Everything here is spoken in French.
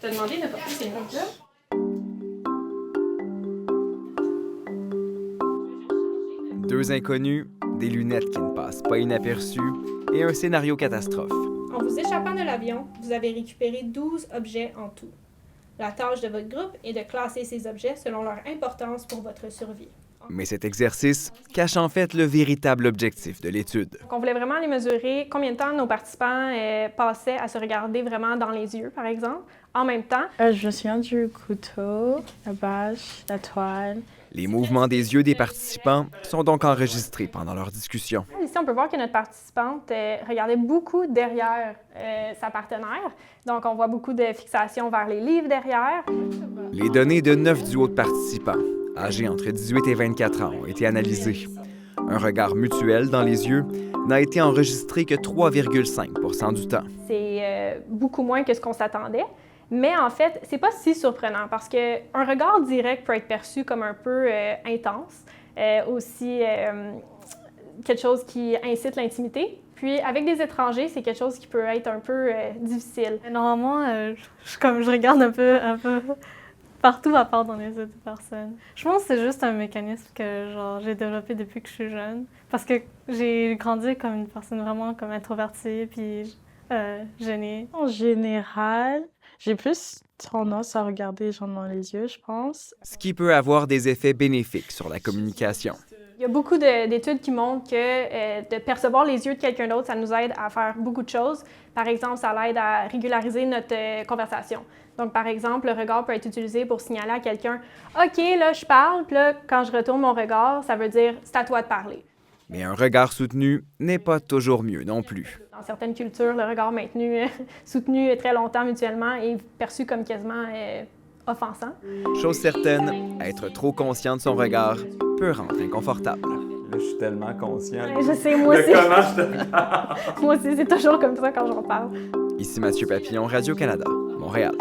Je t'ai demandé de porter ces lunettes-là. Deux inconnus, des lunettes qui ne passent pas inaperçues et un scénario catastrophe. En vous échappant de l'avion, vous avez récupéré 12 objets en tout. La tâche de votre groupe est de classer ces objets selon leur importance pour votre survie. Mais cet exercice cache en fait le véritable objectif de l'étude. Donc, on voulait vraiment aller mesurer combien de temps nos participants passaient à se regarder vraiment dans les yeux, par exemple, en même temps. Je me souviens du couteau, la bâche, la toile. Les mouvements des yeux des participants sont donc enregistrés pendant leur discussion. Ici, on peut voir que notre participante regardait beaucoup derrière sa partenaire. Donc, on voit beaucoup de fixation vers les livres derrière. Les données de 9 duos de participants, âgés entre 18 et 24 ans, ont été analysées. Un regard mutuel dans les yeux n'a été enregistré que 3,5 % du temps. C'est beaucoup moins que ce qu'on s'attendait. Mais en fait, c'est pas si surprenant parce qu'un regard direct peut être perçu comme un peu intense, aussi quelque chose qui incite l'intimité. Puis avec des étrangers, c'est quelque chose qui peut être un peu difficile. Normalement, je regarde un peu partout à part dans les yeux des personnes. Je pense que c'est juste un mécanisme que j'ai développé depuis que je suis jeune. Parce que j'ai grandi comme une personne vraiment comme introvertie puis gênée. En général, j'ai plus tendance à regarder les gens dans les yeux, je pense. Ce qui peut avoir des effets bénéfiques sur la communication. Il y a beaucoup d'études qui montrent que de percevoir les yeux de quelqu'un d'autre, ça nous aide à faire beaucoup de choses. Par exemple, ça l'aide à régulariser notre conversation. Donc, par exemple, le regard peut être utilisé pour signaler à quelqu'un « OK, là, je parle », puis là, quand je retourne mon regard, ça veut dire « c'est à toi de parler ». Mais un regard soutenu n'est pas toujours mieux non plus. Dans certaines cultures, le regard maintenu, soutenu très longtemps mutuellement est perçu comme quasiment offensant. Chose certaine, être trop conscient de son regard peut rendre inconfortable. Là, je suis tellement conscient. Je sais, moi de aussi. comment je te parle. Moi aussi, c'est toujours comme ça quand j'en parle. Ici Mathieu Papillon, Radio-Canada, Montréal.